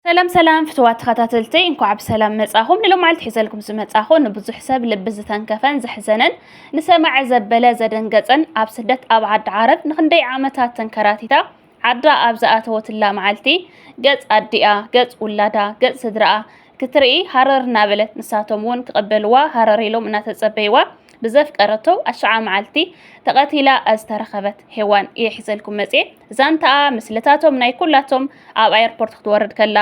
سلام سلام فتوات خاتاتلتي انكو عب سلام مصاخم نلوم عالت حيزلكم زمصاخو نبزو حساب لبزتان كفن زحزنن نسمع زبله زدنقصن اب سدت اب عد عرب نخندي عامتات تنكراتيتا عدا اب زاتوتلا معلتي قص اديا قص ولادا قص سدرا كتري حرر نابلت نساتومون كقبلوا حرريلوم ناتتصبيوا بزف قرتو اشعا معلتي تقاتيلا استرخبت هوان يحزلكم مصي زانتا مسلتاتهم ناي كلاتهم اب ايربورت ክትወርድ ከላ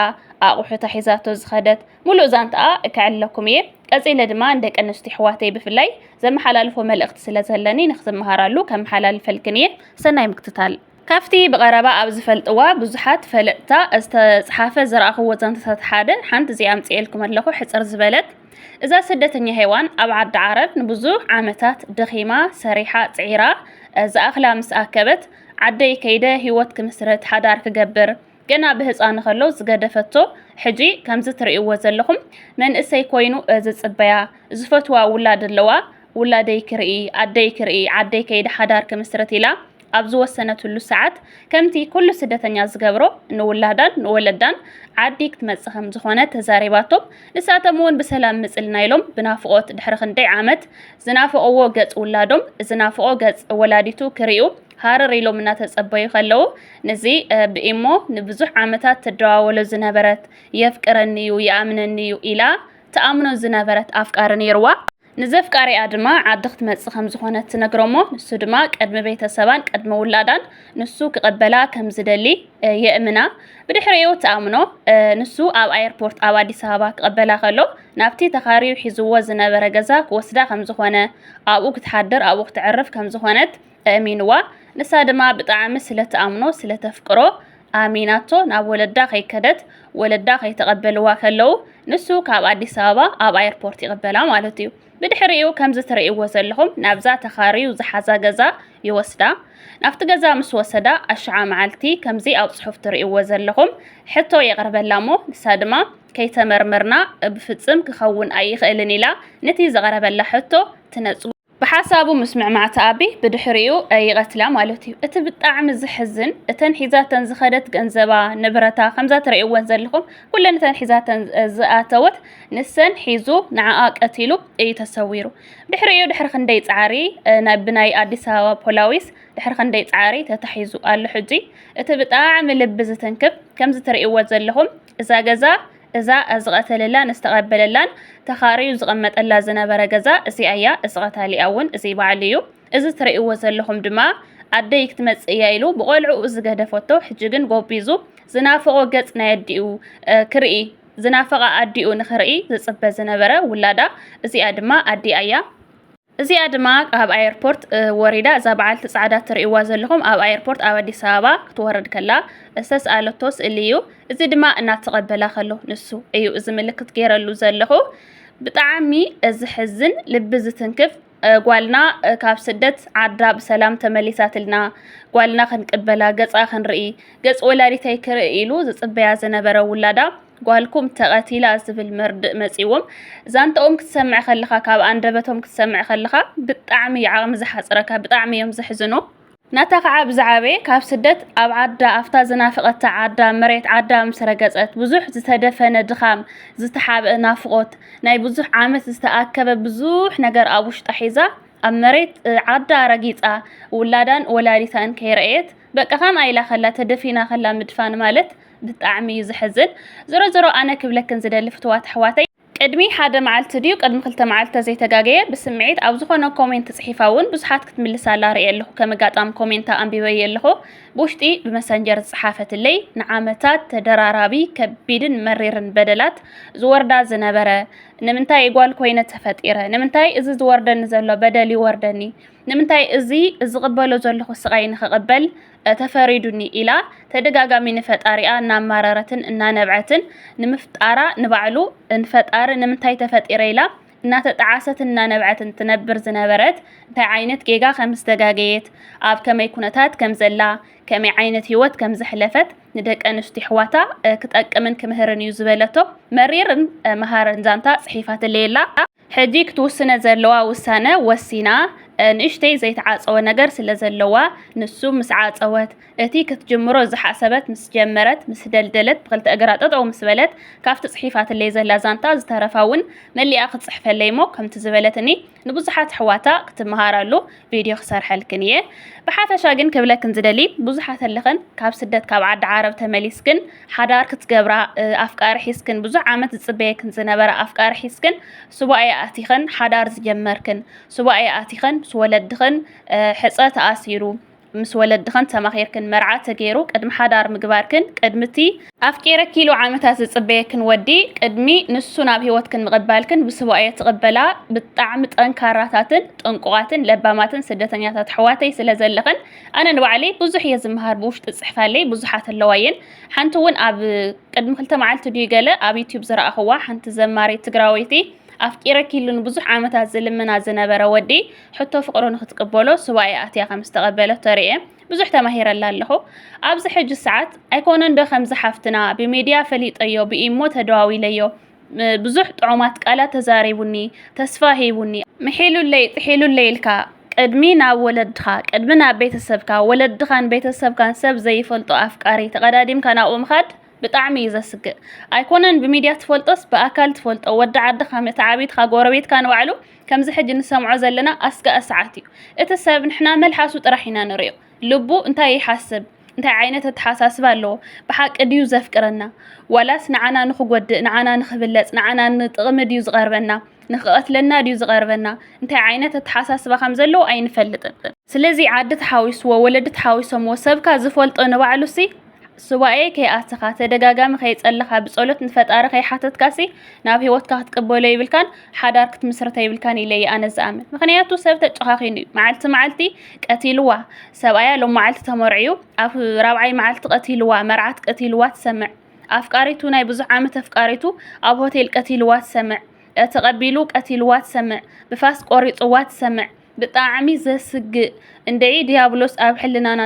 አቁሑታ ሒዛቶ ዝኸደት ሙሉ ዛንታ ከዓለኩም የ ቀጺለ ድማ እንደቀነስቲ ሕዋተይ ብፍላይ ዘመሓላልፎ መልእክት ስለዘለኒ ንኽዝመሃራሉ ከም ሓላልፈልክንየ ሰናይ ምክትታል ካፍቲ በቀረባ ኣብ ዝፈልጥዋ ብዙሓት ፈለጥታ ዝተጽሓፈ ዘራእኽዎ ዛንታታት ሓደ ሓንቲ እዚኣ ኣምጽኤልኩም ኣለኹ ሕጽር ዝበለት እዛ ስደተኛ ሄዋን ኣብ ዓዲ ዓረብ ንብዙሕ ዓመታት ደኺማ ሰሪሓ ጽዒራ ዝኣኽላ ምስ ኣከበት ዓደይ ከይደ ህይወት ክምስረት ሓዳር ክገብር ገና በህፃን ከሎ ዝገደፈቶ ሕጂ ከምዚ ትርእይዎ ዘለኹም መንእሰይ ኮይኑ ዝጽበያ ዝፈትዋ ውላድ ኣለዋ ውላደይ ክርኢ ዓደይ ክርኢ ዓደይ ከይደ ሓዳር ክምስረት ኢላ ኣብ ዝወሰነትሉ ሰዓት ከምቲ ኩሉ ስደተኛ ዝገብሮ ንውላዳን ንወለዳን ዓዲ ክትመጽእ ከም ዝኾነ ተዛሪባቶም ንሳቶም እውን ብሰላም ምጽልና ኢሎም ብናፍቆት ድሕሪ ክንደይ ዓመት ዝናፍقዎ ገጽ ውላዶም ዝናፍቆ ገጽ ወላዲቱ ክሪኡ حرر إلهم ناتتصبيو خلو نزي بإمو نبزح عمتات تدراولو زنبرت يفكرنيو يأمننيو إلا تأمنو زنبرت أفكارني روا نزف كاري أدما عدخت متصخم زخونة تنقرمو نسو دما قدم بيت السبان قدم ولادان نسو كقبلا كم زدلي يأمنا بدحريو تأمنو نسو أو ايربورت أو أدي سابا قبلا خلو نافتي تخاريو حيزوو زنبر غزاك وسدا كم زخونة أو كتحدر أو كتعرف كم زخونة أمينوا نسادما بطعم سلة أمنو سلة تفكرو آميناتو ناب ولدا خي كدت ولدا خي تقبلوا كلو نسو كاب عدي سابا أب ايربورت يقبلا مالتيو بدحريو كمز ترئيو وزلهم نابزا تخاريو زحازا غزا يوسدا نافت غزا مس وسدا أشعا معلتي كمزي أو صحف ترئيو وزلهم حتو يقربلامو نسادما كي تمرمرنا بفتصم كخون أي خيلنيلا نتي زغربلا حتو تنصو بحسابو مسمع مع تابي بدحريو يقتلا مالتي اتبطعم زحزن اتن حيزاتن زخدت ገንዘባ ንብረታ ከምዛ ትርእይዎ ዘለኹም ኩለን ተን حيزاتن ዝኣተወት ንሰን ሒዙ ንዓኣ ቀቲሉ ተሰዊሩ ድሕሪዮ ድሕሪ ክንደይ ጻዕሪ ናይ ብናይ አዲስ አበባ ፖላዊስ ድሕሪ ክንደይ ጻዕሪ ተታሒዙ ኣለ ሕጂ እቲ ብጣዕሚ ልብ ዝተንክብ ከምዚ ትርእይዎ ዘለኹም እዛ ገዛ እዛ أزغتللا نستقبللان تخاريو زغمتلا زنبر غزا اسي ايا اسغتالي اون اسي بعليو از ترئيو زلهم دما اديك تمصيا يلو بقولعو زغدفوتو حجيغن غوبيزو زنافقو غص نايديو كرئي زنافقا اديو نخرئي زصبه زنبر ولادا اسي ادما ادي ايا እዚ ኣድማ ኣብ ኤርፖርት ወሪዳ ዘባዓል ተጻዕዳ ትርእይዋ ዘለኹም ኣብ ኤርፖርት ኣብ አዲስ አበባ ክትወርድ ከላ እሰስ ኣለቶስ እልዩ እዚ ድማ እናተቀበላ ከሎ ንሱ እዩ እዚ ምልክት ገይረሉ ዘለኹ ብጣዕሚ እዚ ሕዝን ልብ ዝትንክፍ ጓልና ካብ ስደት ዓዳ በሰላም ተመሊሳትልና ጓልና ክንቅበላ ገጻ ክንርኢ ገጽ ወላዲተይ ክርኢ ኢሉ ዝጽበያ ዝነበረ ውላዳ ጓልኩም ተቀቲላ ዝብል መርድእ መጺዎም ዛንተኦም ክትሰምዕ ከለኻ ካብ አንደበቶም ክትሰምዕ ከለኻ ብጣዕሚ ዓቕሚ ዝሓጽረካ ብጣዕሚ እዮም ዝሕዝኑ ናታ ከዓ ብዛዕበ ካብ ስደት ኣብ ዓዳ ኣፍታ ዝናፍቐታ ዓዳ መሬት ዓዳ ምስ ረገጸት ብዙሕ ዝተደፈነ ድኻም ዝተሓበ ናፍቆት ናይ ብዙሕ ዓመት ዝተኣከበ ብዙሕ ነገር ኣብ ውሽጣ ሒዛ ኣብ መሬት ዓዳ ረጊጻ ውላዳን ወላዲታን ከይረአየት በቃ ከም ኣይላ ከላ ተደፊና ከላ ምድፋን ማለት ብጣዕሚ ዝሕዝን ዝሮ ዝሮ ኣነ ክብለክን ዝደሊ ፍትዋት ኣሕዋተይ ቅድሚ ሓደ መዓልቲ ድዩ ቅድሚ ክልተ መዓልቲ ዘይተጋገየ ብስምዒት ኣብ ዝኾነ ኮሜንት ጽሒፋውን ብዙሓት ክትምልሳላ ርኢ ኣለኹ ከመጋጣም ኮሜንታ አንቢበይ ኣለኹ ብውሽጢ ብመሰንጀር ዝሓፈትለይ ንዓመታት ተደራራቢ ከቢድን መሪርን በደላት ዝወርዳ ዝነበረ ንምንታይ ጓል ኮይነ ተፈጢረ ንምንታይ እዚ ዝወርደኒ ዘሎ በደል ይወርደኒ ንምንታይ እዚ ዝቕበሎ ዘለኹ ስቃይ ንኽቕበል ተፈሪዱኒ ኢላ ተደጋጋሚ ንፈጣሪኣ እናማረረትን እናነብዓትን ንምፍጣራ ንባዕሉ እንፈጣሪ ንምንታይ ተፈጢረ ኢላ እናተጣዓሰትን እናነብዓትን ትነብር ዝነበረት እንታይ ዓይነት ጌጋ ከም ዝተጋገየት ኣብ ከመይ ኩነታት ከም ዘላ ከመይ ዓይነት ህይወት ከም ዝሕለፈት ንደቂ ኣንስትዮ ኣሕዋታ ክጠቅምን ክምህርን እዩ ዝበለቶ መሪርን መሃርን ዛንታ ጽሒፋትለየላ ሕጂ ክትውስነ ዘለዋ ውሳነ ወሲና ንእሽተይ ዘይተዓፀወ ነገር ስለ ዘለዋ ንሱ ምስ ዓፀወት እቲ ክትጅምሮ ዝሓሰበት ምስ ጀመረት ምስ ደልደለት ብክልተ እግራ ጠጠው ምስ በለት ካብቲ ፅሒፋትለይ ዘላ ዛንታ ዝተረፋውን መሊኣ ክትፅሕፈለይ ሞ ከምቲ ዝበለትኒ ንብዙሓት ኣሕዋታ ክትመሃራሉ ቪድዮ ክሰርሐልክን እየ ብሓፈሻ ግን ክብለክን ዝደሊ ብዙሓት ኣለኽን ካብ ስደት ካብ ዓዲ ዓረብ ተመሊስክን ሓዳር ክትገብራ ኣፍቃሪ ሒስክን ብዙሕ ዓመት ዝፅበየክን ዝነበረ ኣፍቃሪ ሒስክን ሱባኤ ኣቲኽን ሓዳር ዝጀመርክን ሱባኤ ኣቲኽን ምስ ወለድኽን ሕፀ ተኣሲሩ ምስ ወለድኽን ተማኺርክን መርዓ ተገይሩ ቅድሚ ሓዳር ምግባርክን ቅድሚቲ ኣፍቂረኪሉ ዓመታት ዝፅበየክን ወዲ ቅድሚ ንሱ ናብ ሂወትክን ምቕባልክን ብሱባኤ ትቕበላ ብጣዕሚ ጠንካራታትን ጥንቁቓትን ለባማትን ስደተኛታት ኣሕዋተይ ስለ ዘለኽን ኣነ ንባዕለይ ብዙሕ እየ ዝምሃር ብውሽጢ ፅሕፋለይ ብዙሓት ኣለዋየን ሓንቲ እውን ኣብ ቅድሚ 2 መዓልቲ ድዩ ገለ ኣብ ዩቲዩብ ዝረኣኽዋ ሓንቲ ዘማሪት ትግራወይቲ ኣፍቂረኪሉን ብዙሕ ዓመታት ዝልምና ዝነበረ ወዲ ሕቶ ፍቅሩ ንክትቅበሎ ሱባኤ ኣትያ ከም ዝተቐበለቶ ተርእየ ብዙሕ ተማሂረላ ኣለኹ ኣብዚ ሕጂ ሰዓት ኣይኮነን ዶ ከምዚ ሓፍትና ብሚድያ ፈሊጠዮ ብኢሞ ተደዋዊለዮ ብዙሕ ጥዑማት ቃላት ተዛሪቡኒ ተስፋ ሂቡኒ ምሒሉለይ ጥሒሉለይ ኢልካ ቅድሚ ናብ ወለድኻ ቅድሚ ናብ ቤተሰብካ ወለድኻን ቤተሰብካን ሰብ ዘይፈልጦ ኣፍቃሪ ተቀዳዲምካ ናብኡ ምኻድ ብጣዕሚ ይዘስግእ ኣይኮነን ብሚድያ ትፈልጦስ ብኣካል ትፈልጦ ወዲ ዓድኻ መተዓቢትካ ጎረቤትካ ንባዕሉ ከምዚ ሕጂ ንሰምዖ ዘለና ኣስጋእ ሰዓት እዩ እቲ ሰብ ንሕና መልሓሱ ጥራሕ ኢና ንሪኦ ልቡ እንታይ ይሓስብ እንታይ ዓይነት ተሓሳስባ ኣለዎ ብሓቂ ድዩ ዘፍቅረና ወላስ ንዓና ንኽጎድእ ንዓና ንኽብለፅ ንዓና ንጥቕሚ ድዩ ዝቐርበና ንኽቐትለና ድዩ ዝቐርበና እንታይ ዓይነት ተሓሳስባ ከም ዘለዎ ኣይንፈልጥን ስለዚ ዓዲ ተሓዊስዎ ወለዲ ተሓዊሶምዎ ሰብካ ዝፈልጦ ንባዕሉሲ ሱባኤ ከይኣትኻ ተደጋጋሚ ከይፀለኻ ብጸሎት ንፈጣሪ ከይሓተትካሲ ናብ ሂወትካ ክትቅበሎ ይብልካን ሓዳር ክትምስረተ ይብልካን ኢለይ ኣነ ዝኣምን ምክንያቱ ሰብ ተጨኻኺኑ መዓልቲ መዓልቲ ቀቲልዋ ሰብኣያ ሎም መዓልቲ ተመርዒዩ ኣብ 4ይ መዓልቲ ቀቲልዋ መርዓት ቀቲልዋ ትሰምዕ ኣፍቃሪቱ ናይ ብዙሕ ዓመት ኣፍቃሪቱ ኣብ ሆቴል ቀቲልዋ ትሰምዕ ተቐቢሉ ቀቲልዋ ትሰምዕ ብፋስ ቆሪፅዋ ትሰምዕ ብጣዕሚ ዘስግእ እንደይ ዲያብሎስ ኣብ ሕልናና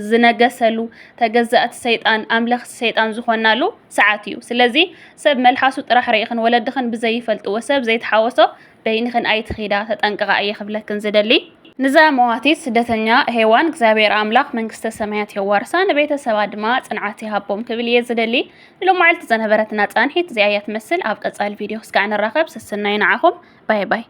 ዝነገሰሉ ተገዛእቲ ሰይጣን ኣምለኽ ሰይጣን ዝኾናሉ ሰዓት እዩ ስለዚ ሰብ መልሓሱ ጥራሕ ርኢኽን ወለድኽን ብዘይፈልጥዎ ሰብ ዘይተሓወሶ በይንኽን ኣይትኺዳ ተጠንቅቓ እየ ክብለክን ዝደሊ ንዛ መዋቲት ስደተኛ ሄዋን እግዚአብሔር ኣምላኽ መንግስተ ሰማያት የዋርሳ ንቤተሰባ ድማ ጽንዓት ይሃቦም ክብል እየ ዝደሊ ኢሎም መዓልቲ ዝነበረትና ጻንሒት እዚኣ እያ ትመስል ኣብ ቀጻሊ ቪድዮ ክስጋዕ ንራኸብ ስስናይ ንዓኹም ባይ ባይ